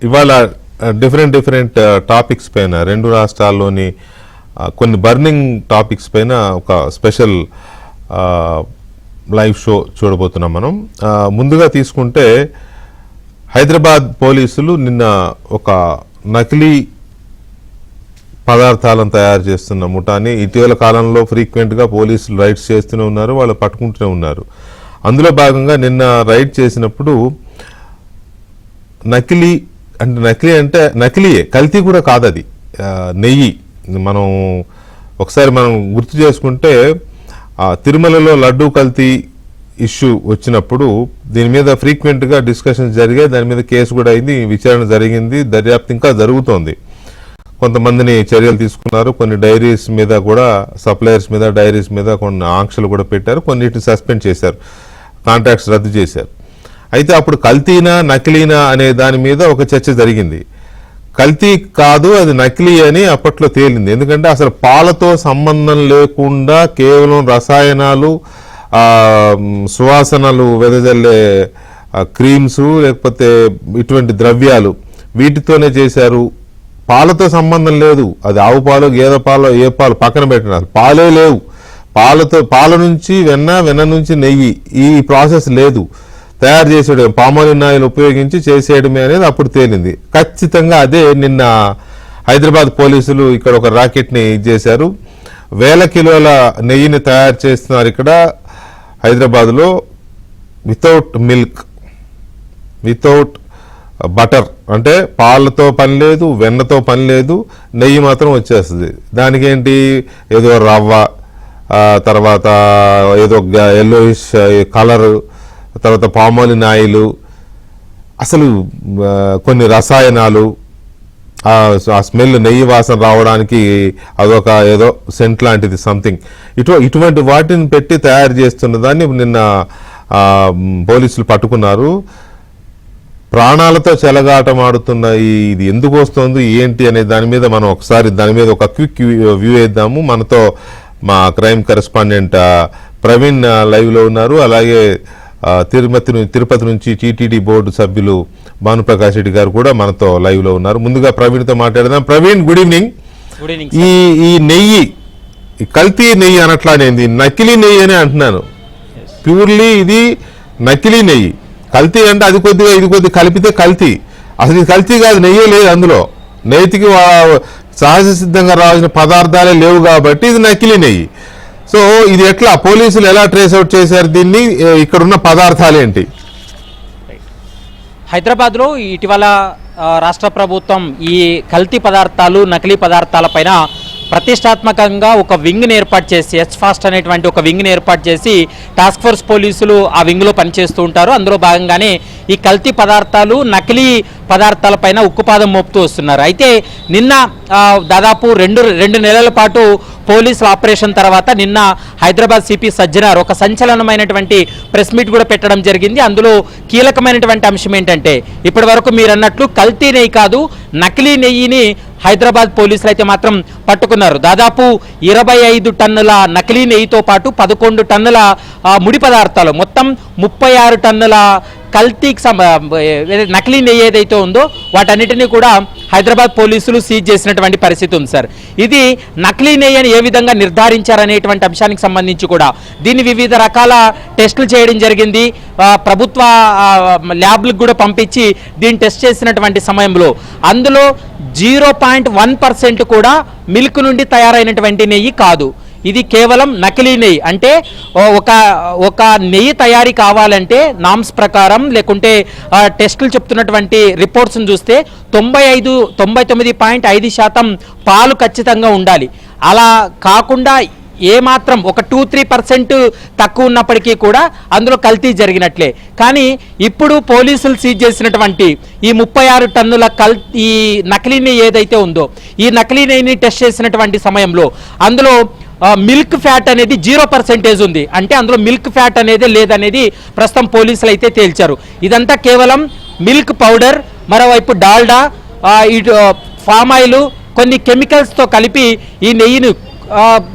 ఇవాళ different topics పైన రెండు రాష్ట్రాల్లోని కొన్ని బర్నింగ్ టాపిక్స్ పైన ఒక స్పెషల్ లైవ్ షో చూడబోతున్నాం మనం. ముందుగా తీసుకుంటే హైదరాబాద్ పోలీసులు నిన్న ఒక నకిలీ పదార్థాలను తయారు చేస్తున్న ముఠాని ఇటీవల కాలంలో ఫ్రీక్వెంట్గా పోలీసులు రైడ్స్ చేస్తూనే ఉన్నారు, వాళ్ళు పట్టుకుంటూనే ఉన్నారు. అందులో భాగంగా నిన్న రైడ్ చేసినప్పుడు నకిలీ అంటే నకిలీయే, కల్తీ కూడా కాదు, అది నెయ్యి. మనం ఒకసారి గుర్తు చేసుకుంటే తిరుమలలో లడ్డూ కల్తీ ఇష్యూ వచ్చినప్పుడు దీని మీద ఫ్రీక్వెంట్గా డిస్కషన్స్ జరిగాయి, దాని మీద కేసు కూడా అయింది, విచారణ జరిగింది, దర్యాప్తు ఇంకా జరుగుతోంది. కొంతమందిని చర్యలు తీసుకున్నారు, కొన్ని డైరీస్ మీద కూడా, సప్లయర్స్ మీద, డైరీస్ మీద కొన్ని ఆంక్షలు కూడా పెట్టారు, కొన్నిటిని సస్పెండ్ చేశారు, కాంట్రాక్ట్స్ రద్దు చేశారు. అయితే అప్పుడు కల్తీనా నకిలీనా అనే దాని మీద ఒక చర్చ జరిగింది. కల్తీ కాదు, అది నకిలీ అని అప్పట్లో తేలింది. ఎందుకంటే అసలు పాలతో సంబంధం లేకుండా కేవలం రసాయనాలు, సువాసనలు వెదజల్లే క్రీమ్స్, లేకపోతే ఇటువంటి ద్రవ్యాలు, వీటితోనే చేశారు. పాలతో సంబంధం లేదు, అది ఆవు పాలు, గేదె పాలు, ఏ పాలు పక్కన పెట్టినారు, పాలే లేవు. పాల నుంచి వెన్న నుంచి నెయ్యి, ఈ ప్రాసెస్ లేదు. తయారు చేసేయడం, పామాలిన్ ఆయిల్ ఉపయోగించి చేసేయడమే అనేది అప్పుడు తేలింది. ఖచ్చితంగా అదే నిన్న హైదరాబాద్ పోలీసులు ఇక్కడ ఒక రాకెట్ని చేశారు. 1000 కిలోల నెయ్యిని తయారు చేస్తున్నారు ఇక్కడ హైదరాబాద్లో, వితౌట్ మిల్క్, వితౌట్ బటర్. అంటే పాలతో పని లేదు, వెన్నతో పని లేదు, నెయ్యి మాత్రం వచ్చేస్తుంది. దానికేంటి, ఏదో రవ్వ, తర్వాత ఏదో ఎల్లోయిష్ కలరు, తర్వాత పామాలిన్ ఆయిల్, అసలు కొన్ని రసాయనాలు, ఆ స్మెల్, నెయ్యి వాసన రావడానికి అదొక ఏదో సెంట్ లాంటిది సంథింగ్, ఇటువంటి వాటిని పెట్టి తయారు చేస్తున్న దాన్ని నిన్న పోలీసులు పట్టుకున్నారు. ప్రాణాలతో చెలగాటమాడుతున్న ఇది ఎందుకు వస్తుంది ఏంటి అనే దాని మీద మనం ఒకసారి దాని మీద ఒక క్విక్ వ్యూ వేద్దాము. మనతో మా క్రైమ్ కరెస్పాండెంట్ ప్రవీణ్ లైవ్లో ఉన్నారు. అలాగే తిరుపతి నుంచి టీటీడీ బోర్డు సభ్యులు భానుప్రకాష్ రెడ్డి గారు కూడా మనతో లైవ్ లో ఉన్నారు. ముందుగా ప్రవీణ్తో మాట్లాడదాం. Praveen, good evening. ఈ నెయ్యి కల్తీ నెయ్యి అనట్లానేది, నకిలీ నెయ్యి అని అంటున్నాను. ప్యూర్లీ ఇది నకిలీ నెయ్యి. కల్తీ అంటే అది కొద్దిగా ఇది కొద్దిగా కలిపితే కల్తీ. అసలు ఇది కల్తీ కాదు, నెయ్యే లేదు అందులో. నెయ్యికి సహజ సిద్ధంగా రావాల్సిన పదార్థాలే లేవు కాబట్టి ఇది నకిలీ నెయ్యి. సో ఇది ఎట్లా, పోలీసులు ఎలా ట్రేస్ అవుట్ చేశారు దీన్ని, ఇక్కడున్న పదార్థాలు ఏంటి? హైదరాబాద్లో ఇటీవల రాష్ట్ర ప్రభుత్వం ఈ కల్తీ పదార్థాలు, నకిలీ పదార్థాలపైన ప్రతిష్టాత్మకంగా ఒక వింగ్ని ఏర్పాటు చేసి, ఫాస్ట్ అనేటువంటి ఒక వింగ్ని ఏర్పాటు చేసి టాస్క్ ఫోర్స్ పోలీసులు ఆ వింగ్లో పనిచేస్తూ ఉంటారు. అందులో భాగంగానే ఈ కల్తీ పదార్థాలు, నకిలీ పదార్థాలపైన ఉక్కుపాదం మోపుతూ వస్తున్నారు. అయితే నిన్న దాదాపు రెండు నెలల పాటు పోలీసుల ఆపరేషన్ తర్వాత నిన్న హైదరాబాద్ సిపి సజ్జనార్ ఒక సంచలనమైనటువంటి ప్రెస్ మీట్ కూడా పెట్టడం జరిగింది. అందులో కీలకమైనటువంటి అంశం ఏంటంటే, ఇప్పటి వరకు మీరు అన్నట్లు కల్తీ నెయ్యి కాదు, నకిలీ నెయ్యిని హైదరాబాద్ పోలీసులు అయితే మాత్రం పట్టుకున్నారు. దాదాపు 25 టన్నుల నకిలీ నెయ్యితో పాటు 11 టన్నుల ముడి పదార్థాలు, మొత్తం 36 టన్నుల కల్తీకి నకిలీ నెయ్యి ఏదైతే ఉందో వాటన్నిటినీ కూడా హైదరాబాద్ పోలీసులు సీజ్ చేసినటువంటి పరిస్థితి ఉంది సార్. ఇది నకిలీ నెయ్యి అని ఏ విధంగా నిర్ధారించారనేటువంటి అంశానికి సంబంధించి కూడా దీన్ని వివిధ రకాల టెస్టులు చేయడం జరిగింది. ప్రభుత్వ ల్యాబ్లకు కూడా పంపించి దీన్ని టెస్ట్ చేసినటువంటి సమయంలో అందులో 0.1% కూడా మిల్క్ నుండి తయారైనటువంటి నెయ్యి కాదు. ఇది కేవలం నకిలీ నెయ్యి. అంటే ఒక నెయ్యి తయారీ కావాలంటే నామ్స్ ప్రకారం, లేకుంటే టెస్టులు చెప్తున్నటువంటి రిపోర్ట్స్ని చూస్తే 99.5% పాలు ఖచ్చితంగా ఉండాలి. అలా కాకుండా ఏమాత్రం ఒక 2-3% తక్కువ ఉన్నప్పటికీ కూడా అందులో కల్తీ జరిగినట్లే. కానీ ఇప్పుడు పోలీసులు సీజ్ చేసినటువంటి ఈ 36 టన్నుల ఈ నకిలీ నెయ్యి ఏదైతే ఉందో, ఈ నకిలీ నెయ్యిని టెస్ట్ చేసినటువంటి సమయంలో అందులో మిల్క్ ఫ్యాట్ అనేది 0% ఉంది. అంటే అందులో మిల్క్ ఫ్యాట్ అనేది లేదనేది ప్రస్తుతం పోలీసులు అయితే తేల్చారు. ఇదంతా కేవలం మిల్క్ పౌడర్, మరోవైపు డాల్డా, ఫామ్ ఆయిల్, కొన్ని కెమికల్స్తో కలిపి ఈ నెయ్యిని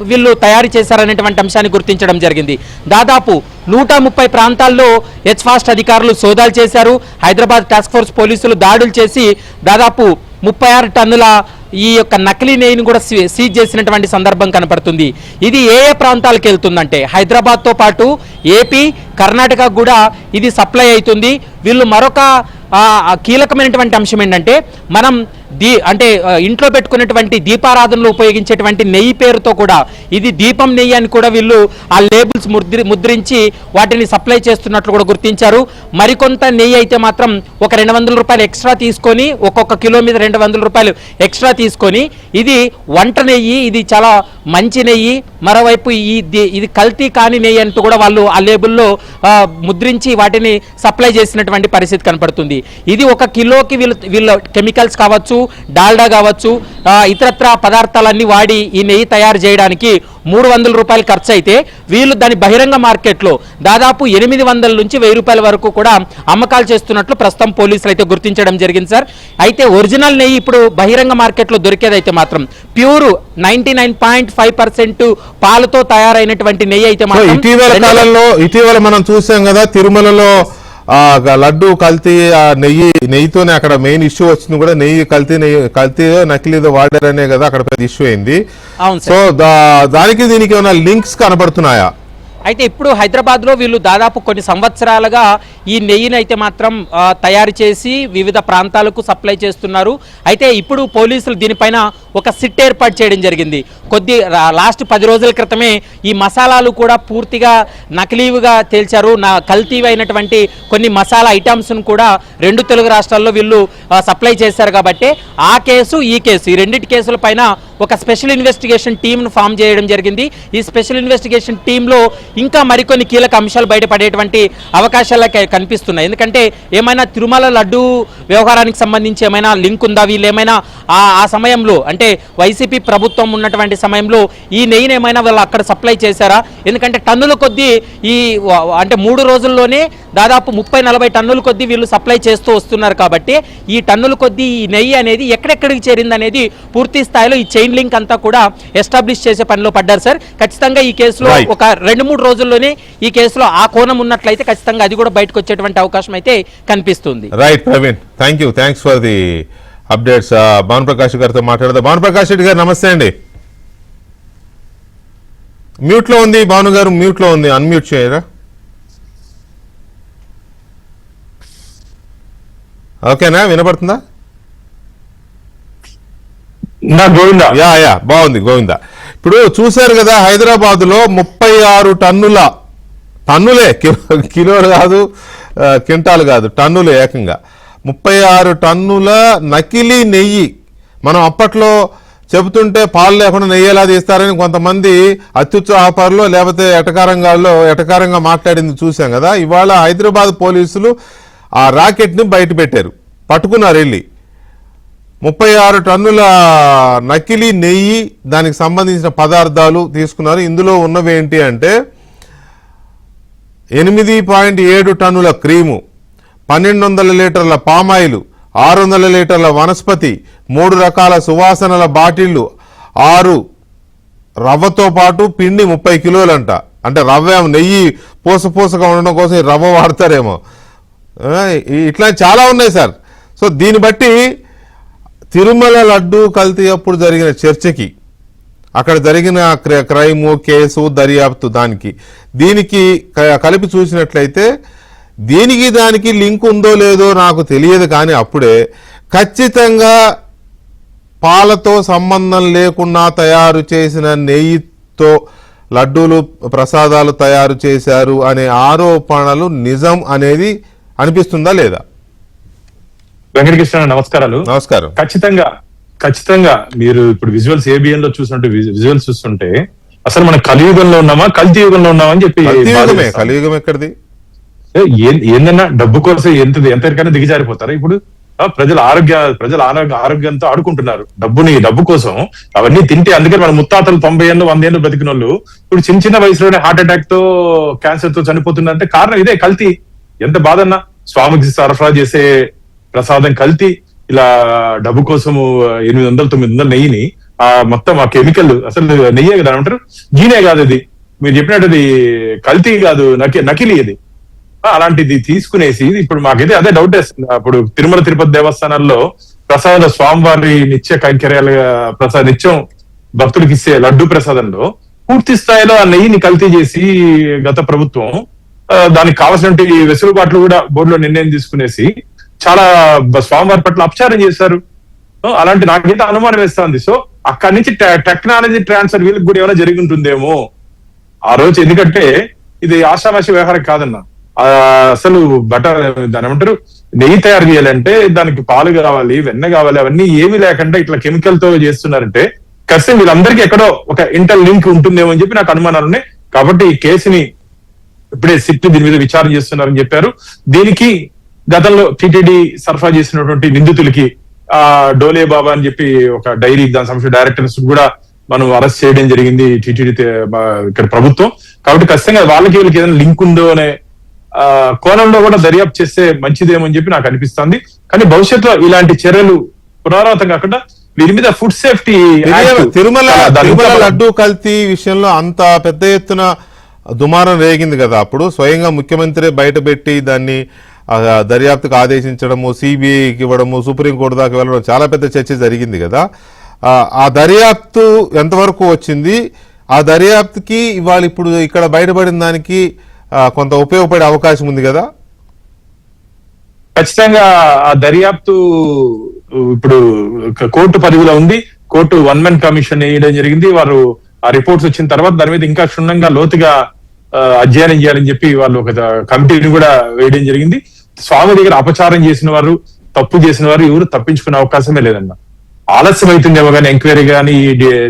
వీళ్ళు తయారు చేశారనేటువంటి అంశాన్ని గుర్తించడం జరిగింది. దాదాపు 130 ప్రాంతాల్లో హెచ్ ఫాస్ట్ అధికారులు సోదాలు చేశారు. హైదరాబాద్ టాస్క్ ఫోర్స్ పోలీసులు దాడులు చేసి దాదాపు 36 టన్నుల ఈ యొక్క నకిలీ నెయ్యిని కూడా సీజ్ చేసినటువంటి సందర్భం కనపడుతుంది. ఇది ఏ ఏ ప్రాంతాలకు వెళ్తుందంటే హైదరాబాద్తో పాటు ఏపీ, కర్ణాటక కూడా ఇది సప్లై అవుతుంది. వీళ్ళు మరొక కీలకమైనటువంటి అంశం ఏంటంటే మనం అంటే ఇంట్లో పెట్టుకున్నటువంటి దీపారాధనలో ఉపయోగించేటువంటి నెయ్యి పేరుతో కూడా ఇది దీపం నెయ్యి అని కూడా వీళ్ళు ఆ లేబుల్స్ ముద్రించి వాటిని సప్లై చేస్తున్నట్లు కూడా గుర్తించారు. మరికొంత నెయ్యి అయితే మాత్రం ఒక 200 రూపాయలు ఎక్స్ట్రా తీసుకొని ఒక్కొక్క కిలో మీద 200 రూపాయలు ఎక్స్ట్రా తీసుకొని ఇది వంట నెయ్యి, ఇది చాలా మంచి నెయ్యి, మరోవైపు ఇది కల్తీ కాని నెయ్యి అంటూ కూడా వాళ్ళు ఆ లేబుల్లో ముద్రించి వాటిని సప్లై చేసినటువంటి పరిస్థితి కనపడుతుంది. ఇది ఒక కిలోకి వీళ్ళు కెమికల్స్ కావచ్చు, డాల్డా కావచ్చు, ఇతరత్ర పదార్థాలన్నీ వాడి ఈ నెయ్యి తయారు చేయడానికి 300 రూపాయలు ఖర్చు అయితే వీళ్ళు దాని బహిరంగ మార్కెట్లో దాదాపు 800 నుంచి 1000 రూపాయల వరకు కూడా అమ్మకాలు చేస్తున్నట్లు ప్రస్తుతం పోలీసులు అయితే గుర్తించడం జరిగింది సార్. అయితే ఒరిజినల్ నెయ్యి ఇప్పుడు బహిరంగ మార్కెట్లో దొరికేదైతే మాత్రం ప్యూర్ 99.5% పాలతో తయారైనటువంటి నెయ్యి అయితే మాత్రం ఇటీవల మనం చూసాం కదా తిరుమలలో లడ్డు కల్తీ నెయ్యితోనే అక్కడ మెయిన్ ఇష్యూ వచ్చింది కూడా. నెయ్యి కల్తీదో నకిలీదో వాడారనే కదా అక్కడ పెద్ద ఇష్యూ అయింది. సో దానికి దీనికి ఏమైనా లింక్స్ కనబడుతున్నాయా? అయితే ఇప్పుడు హైదరాబాద్లో వీళ్ళు దాదాపు కొన్ని సంవత్సరాలుగా ఈ నెయ్యిని అయితే మాత్రం తయారు చేసి వివిధ ప్రాంతాలకు సప్లై చేస్తున్నారు. అయితే ఇప్పుడు పోలీసులు దీనిపైన ఒక సిట్ ఏర్పాటు చేయడం జరిగింది. లాస్ట్ 10 రోజుల క్రితమే ఈ మసాలాలు కూడా పూర్తిగా నకిలీవిగా తేల్చారు. కల్తీవైనటువంటి కొన్ని మసాలా ఐటమ్స్ను కూడా 2 తెలుగు రాష్ట్రాల్లో వీళ్ళు సప్లై చేశారు. కాబట్టి ఆ కేసు ఈ కేసు ఈ రెండింటి కేసుల పైన ఒక స్పెషల్ ఇన్వెస్టిగేషన్ టీంను ఫామ్ చేయడం జరిగింది. ఈ స్పెషల్ ఇన్వెస్టిగేషన్ టీంలో ఇంకా మరికొన్ని కీలక అంశాలు బయటపడేటువంటి అవకాశాలు కనిపిస్తున్నాయి. ఎందుకంటే ఏమైనా తిరుమల లడ్డు వ్యవహారానికి సంబంధించి ఏమైనా లింక్ ఉందా, వీళ్ళు ఏమైనా ఆ సమయంలో అంటే వైసీపీ ప్రభుత్వం ఉన్నటువంటి సమయంలో ఈ నెయ్యిని ఏమైనా వాళ్ళు అక్కడ సప్లై చేశారా? ఎందుకంటే టన్నుల కొద్దీ అంటే 3 రోజుల్లోనే దాదాపు 30-40 టన్నుల కొద్దీ వీళ్ళు సప్లై చేస్తూ వస్తున్నారు. కాబట్టి ఈ టన్నుల కొద్దీ ఈ నెయ్యి అనేది ఎక్కడెక్కడికి చేరింది అనేది పూర్తి స్థాయిలో ఈ చైన్ లింక్ అంతా కూడా ఎస్టాబ్లిష్ చేసే పనిలో పడ్డారు సార్. ఖచ్చితంగా ఈ కేసులో ఒక 2-3 రోజుల్లోనే ఈ కేసులో ఆ కోణం ఉన్నట్లయితే ఖచ్చితంగా అది కూడా బయటకు వచ్చేటువంటి అవకాశం అయితే కనిపిస్తుంది. Right Praveen, thanks for the updates. Bhanuprakash గారితో మాట్లాడదాం. భానుప్రకాష్ రెడ్డి గారు నమస్తే అండి. మ్యూట్ లో ఉంది భాను గారు, మ్యూట్ లో ఉంది, అన్మ్యూట్ చేయరా? ఓకేనా, వినపడుతుందా? యా బాగుంది గోవిందా. ఇప్పుడు చూశారు కదా హైదరాబాద్ లో 36 టన్నులే కిలోలు కాదు, క్వింటాలు కాదు, టన్నులు ఏకంగా 36 టన్నుల నకిలీ నెయ్యి. మనం అప్పట్లో చెబుతుంటే పాలు లేకుండా నెయ్యి ఎలా తీస్తారని కొంతమంది అత్యుత్సాహపరులు లేకపోతే ఎటకారంగా మాట్లాడింది చూసాం కదా. ఇవాళ హైదరాబాద్ పోలీసులు ఆ రాకెట్ ని బయట పెట్టారు, పట్టుకున్నారు వెళ్ళి. 36 టన్నుల నకిలీ నెయ్యి, దానికి సంబంధించిన పదార్థాలు తీసుకున్నారు. ఇందులో ఉన్నవి ఏంటి అంటే 8.7 టన్నుల క్రీము, 1200 లీటర్ల పామాయిల్, 600 లీటర్ల వనస్పతి, 3 రకాల సువాసనల బాటిళ్లు, 6 రవ్వతో పాటు పిండి 30 కిలోలంట. అంటే రవ్వ నెయ్యి పూసగా ఉండడం కోసం రవ్వ వాడతారేమో. ఇట్లా చాలా ఉన్నాయి సార్. సో దీన్ని బట్టి తిరుమల లడ్డు కల్తీ అప్పుడు జరిగిన చర్చకి, అక్కడ జరిగిన క్రైము కేసు దర్యాప్తు దీనికి కలిపి చూసినట్లయితే దానికి లింక్ ఉందో లేదో నాకు తెలియదు. కానీ అప్పుడే ఖచ్చితంగా పాలతో సంబంధం లేకుండా తయారు చేసిన నెయ్యితో లడ్డూలు ప్రసాదాలు తయారు చేశారు అనే ఆరోపణలు నిజం అనేది అనిపిస్తుందా లేదా? వెంకటకృష్ణ నమస్కారాలు. నమస్కారం. ఖచ్చితంగా మీరు ఇప్పుడు విజువల్స్ ఏబిఎన్ లో చూసినట్టు విజువల్స్ చూస్తుంటే అసలు మనం కలియుగంలో ఉన్నామా కల్తీ యుగంలో ఉన్నామా అని చెప్పి. కలియుగం ఎక్కడిది? ఏందన్నా డబ్బు కోసం ఎంతకైనా దిగజారిపోతారు. ఇప్పుడు ప్రజల ఆరోగ్యంతో ఆడుకుంటున్నారు డబ్బు కోసం. అవన్నీ తింటే అందుకని మన ముత్తాతలు 90 ఏళ్ళు 100 ఏళ్ళు బతికిన వాళ్ళు ఇప్పుడు చిన్న వయసులోనే హార్ట్ అటాక్ తో క్యాన్సర్ తో చనిపోతున్నారంటే కారణం ఇదే కల్తీ. ఎంత బాధన్నా, స్వామికి సరఫరా చేసే ప్రసాదం కల్తీ, ఇలా డబ్బు కోసము 800-900 నెయ్యిని మొత్తం ఆ కెమికల్, అసలు నెయ్యే కదా అంటారు, గీనే కాదు అది, మీరు చెప్పినట్టు అది కల్తీ కాదు, నకిలీ ఇది. అలాంటిది తీసుకునేసి ఇప్పుడు మాకైతే అదే డౌట్ వేస్తుంది. అప్పుడు తిరుమల తిరుపతి దేవస్థానాల్లో ప్రసాద స్వామివారి నిత్య కైంకర్యాలుగా నిత్యం భక్తులకు ఇచ్చే లడ్డు ప్రసాదంలో పూర్తి స్థాయిలో ఆ నెయ్యిని కల్తీ చేసి గత ప్రభుత్వం దానికి కావాల్సినటువంటి వెసులుబాట్లు కూడా బోర్డులో నిర్ణయం తీసుకునేసి చాలా స్వామివారి పట్ల అపచారం చేశారు. అలాంటి నాకైతే అనుమానం వేస్తుంది. సో అక్కడి నుంచి టెక్నాలజీ ట్రాన్స్ఫర్ వీళ్ళకి కూడా ఏమైనా జరిగి ఉంటుందేమో ఆ రోజు. ఎందుకంటే ఇది ఆషామాషి వ్యవహారం కాదన్న. అసలు బటర్ దాని ఏమంటారు, నెయ్యి తయారు చేయాలంటే దానికి పాలు కావాలి, వెన్న కావాలి, అవన్నీ ఏమీ లేకుండా ఇట్లా కెమికల్ తో చేస్తున్నారంటే ఖచ్చితంగా వీళ్ళందరికీ ఎక్కడో ఒక ఇంటర్ లింక్ ఉంటుందేమో అని చెప్పి నాకు అనుమానాలు ఉన్నాయి. కాబట్టి ఈ కేసుని ఇప్పుడే సిట్ దీని మీద విచారణ చేస్తున్నారని చెప్పారు. దీనికి గతంలో టిటిడి సరఫరా చేసినటువంటి నిందితులకి డోలే బాబా అని చెప్పి ఒక డైరీ, దాని సంబంధించిన డైరెక్టర్స్ కూడా మనం అరెస్ట్ చేయడం జరిగింది టిటిడి ఇక్కడ ప్రభుత్వం. కాబట్టి ఖచ్చితంగా వాళ్ళకి వీళ్ళకి ఏదైనా లింక్ ఉందో అనే కోణంలో కూడా దర్యాప్తు చేస్తే మంచిదేమో అని చెప్పి నాకు అనిపిస్తుంది. కానీ భవిష్యత్తులో ఇలాంటి చర్యలు పునరావృతం కాకుండా వీరి మీద ఫుడ్ సేఫ్టీ తిరుమల లడ్డు కల్తీ విషయంలో అంత పెద్ద ఎత్తున దుమారం రేగింది కదా. అప్పుడు స్వయంగా ముఖ్యమంత్రి బయటపెట్టి దాన్ని దర్యాప్తుకు ఆదేశించడము, సిబిఐకి ఇవ్వడము, సుప్రీంకోర్టు దాకా వెళ్ళడం చాలా పెద్ద చర్చ జరిగింది కదా. ఆ దర్యాప్తు ఎంతవరకు వచ్చింది? ఆ దర్యాప్తుకి ఇవాళ ఇప్పుడు ఇక్కడ బయటపడిన దానికి కొంత ఉపయోగపడే అవకాశం ఉంది కదా. ఖచ్చితంగా ఆ దర్యాప్తు ఇప్పుడు కోర్టు పరిధిలో ఉంది. కోర్టు 1 man కమిషన్ వేయడం జరిగింది. వారు ఆ రిపోర్ట్స్ వచ్చిన తర్వాత దాని మీద ఇంకా క్షుణ్ణంగా లోతుగా అధ్యయనం చేయాలని చెప్పి వాళ్ళు ఒక కమిటీని కూడా వేయడం జరిగింది. స్వామి దగ్గర అపచారం చేసిన వారు, తప్పు చేసిన వారు ఎవరు తప్పించుకునే అవకాశమే లేదన్న. ఆలస్యం అవుతుందేమో కానీ ఎంక్వైరీ కానీ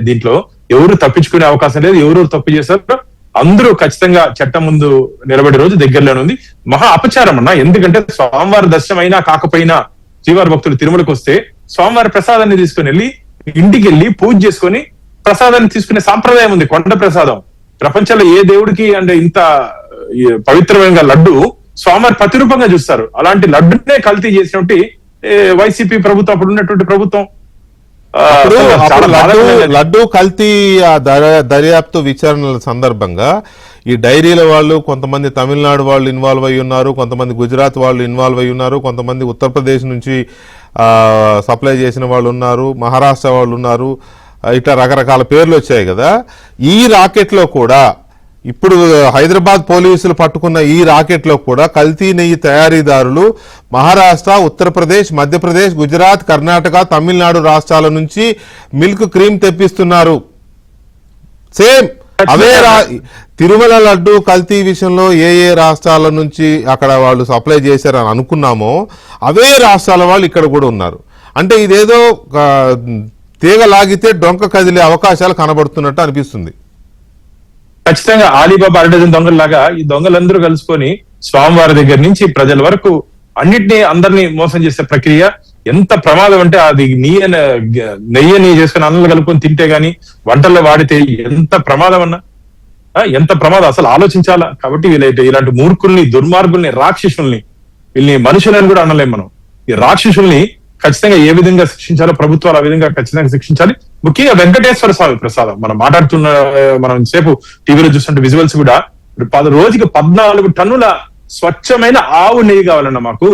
దీంట్లో ఎవరు తప్పించుకునే అవకాశం లేదు. ఎవరు తప్పు చేశారో అందరూ ఖచ్చితంగా చట్టం ముందు నిలబడే రోజు దగ్గరలోనే ఉంది. మహా అపచారం అన్న. ఎందుకంటే స్వామివారి దర్శనం అయినా కాకపోయినా శ్రీవారి భక్తులు తిరుమలకు వస్తే స్వామివారి ప్రసాదాన్ని తీసుకుని వెళ్ళి ఇంటికి వెళ్ళి పూజ చేసుకుని ప్రసాదాన్ని తీసుకునే సాంప్రదాయం ఉంది. కొండ ప్రసాదం ప్రపంచంలో ఏ దేవుడికి అంటే ఇంత పవిత్రమైన లడ్డు స్వామివారి ప్రతిరూపంగా చూస్తారు. అలాంటి లడ్డునే కల్తీ చేసినట్టు వైసీపీ ప్రభుత్వం, అప్పుడు ఉన్నటువంటి ప్రభుత్వం లడ్డు కల్తీ దర్యాప్తు విచారణల సందర్భంగా ఈ డైరీల వాళ్ళు కొంతమంది తమిళనాడు వాళ్ళు ఇన్వాల్వ్ అయి ఉన్నారు, కొంతమంది గుజరాత్ వాళ్ళు ఇన్వాల్వ్ అయి ఉన్నారు, కొంతమంది ఉత్తరప్రదేశ్ నుంచి సప్లై చేసిన వాళ్ళు ఉన్నారు, మహారాష్ట్ర వాళ్ళు ఉన్నారు, ఇట్లా రకరకాల పేర్లు వచ్చాయి కదా. ఈ రాకెట్లో కూడా ఇప్పుడు హైదరాబాద్ పోలీసులు పట్టుకున్న ఈ రాకెట్లో కూడా కల్తీ నెయ్యి తయారీదారులు మహారాష్ట్ర, ఉత్తరప్రదేశ్, మధ్యప్రదేశ్, గుజరాత్, కర్ణాటక, తమిళనాడు రాష్ట్రాల నుంచి మిల్క్ క్రీమ్ తెప్పిస్తున్నారు. సేమ్ అవే తిరుమల లడ్డు కల్తీ విషయంలో ఏ రాష్ట్రాల నుంచి అక్కడ వాళ్ళు సప్లై చేశారని అనుకున్నామో అవే రాష్ట్రాల వాళ్ళు ఇక్కడ కూడా ఉన్నారు. అంటే ఇదేదో తీగ లాగితే డొంక కదిలే అవకాశాలు కనబడుతున్నట్టు అనిపిస్తుంది. ఖచ్చితంగా ఆలీబాబా అరడజన్ దొంగల్లాగా ఈ దొంగలందరూ కలుసుకొని స్వామివారి దగ్గర నుంచి ప్రజల వరకు అందరినీ మోసం చేసే ప్రక్రియ ఎంత ప్రమాదం అంటే అది నెయ్యని చేసుకుని అన్నంలో కలుపుకొని తింటే గాని వంటల్లో వాడితే ఎంత ప్రమాదం అన్నా, ఎంత ప్రమాదం అసలు ఆలోచించాలా. కాబట్టి ఇలాంటి మూర్ఖుల్ని, దుర్మార్గుల్ని, రాక్షసుల్ని, వీళ్ళని మనుషులని కూడా అనలేం మనం. ఈ రాక్షసుల్ని ఖచ్చితంగా ఏ విధంగా శిక్షించాలో ప్రభుత్వాలు ఆ విధంగా ఖచ్చితంగా శిక్షించాలి. ముఖ్యంగా వెంకటేశ్వర స్వామి ప్రసాదం మనం సేపు టీవీలో చూస్తుంటే విజువల్స్ కూడా రోజుకి 14 టన్నుల స్వచ్ఛమైన ఆవు నెయ్యి కావాలన్న మాకు.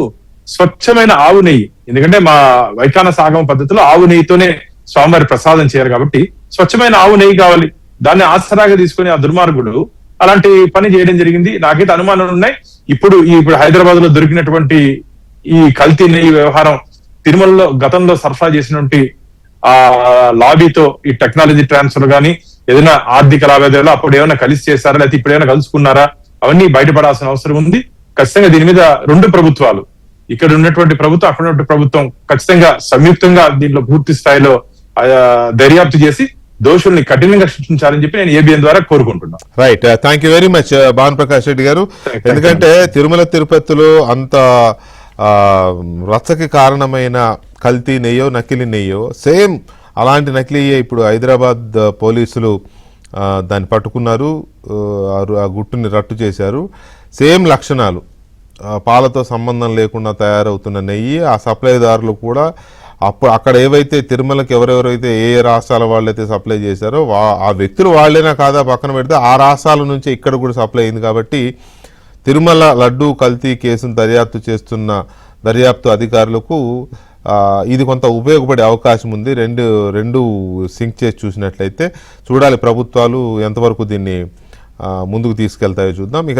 స్వచ్ఛమైన ఆవు నెయ్యి, ఎందుకంటే మా వైఖానస ఆగమ పద్ధతిలో ఆవు నెయ్యితోనే స్వామివారి ప్రసాదం చేయరు కాబట్టి స్వచ్ఛమైన ఆవు నెయ్యి కావాలి. దాన్ని ఆసరాగా తీసుకుని ఆ దుర్మార్గుడు అలాంటి పని చేయడం జరిగింది. నాకైతే అనుమానాలు ఉన్నాయి. ఇప్పుడు హైదరాబాద్ లో దొరికినటువంటి ఈ కల్తీ నెయ్యి వ్యవహారం తిరుమలలో గతంలో సరఫరా చేసినటువంటి ఆ లాబీతో ఈ టెక్నాలజీ ట్రాన్స్ఫర్ గానీ ఏదైనా ఆర్థిక లావాదేవీలు అప్పుడు ఏమైనా కలిసి చేశారా, లేకపోతే ఇప్పుడు ఏమైనా కలుసుకున్నారా, అవన్నీ బయటపడాల్సిన అవసరం ఉంది. ఖచ్చితంగా దీని మీద 2 ప్రభుత్వాలు, ఇక్కడ ఉన్నటువంటి ప్రభుత్వం, అక్కడ ఉన్నటువంటి ప్రభుత్వం ఖచ్చితంగా సంయుక్తంగా దీంట్లో పూర్తి స్థాయిలో దర్యాప్తు చేసి దోషుల్ని కఠినంగా శిక్షించాలని చెప్పి నేను ఏబిఎన్ ద్వారా కోరుకుంటున్నాను. Right, thank you very much Bhanu Prakash Reddy గారు. ఎందుకంటే తిరుమల తిరుపతిలో అంత రచ్చకి కారణమైన కల్తీ నెయ్యో, నకిలీ నెయ్యో, సేమ్ అలాంటి నకిలీ ఇప్పుడు హైదరాబాద్ పోలీసులు దాన్ని పట్టుకున్నారు, ఆ గుట్టుని రట్టు చేశారు. సేమ్ లక్షణాలు, పాలతో సంబంధం లేకుండా తయారవుతున్న నెయ్యి, ఆ సప్లైదారులు కూడా అప్పుడు అక్కడ ఏవైతే తిరుమలకి ఎవరెవరైతే ఏ రాష్ట్రాల వాళ్ళైతే సప్లై చేశారో ఆ వ్యక్తులు వాళ్ళైనా కాదా పక్కన పెడితే ఆ రాష్ట్రాల నుంచి ఇక్కడ కూడా సప్లై అయింది. కాబట్టి తిరుమల లడ్డూ కల్తీ కేసును దర్యాప్తు చేస్తున్న దర్యాప్తు అధికారులకు ఇది కొంత ఉపయోగపడే అవకాశం ఉంది. రెండు సింక్ చేసి చూసినట్లయితే చూడాలి ప్రభుత్వాలు ఎంతవరకు దీన్ని ముందుకు తీసుకెళ్తాయో చూద్దాం. ఇక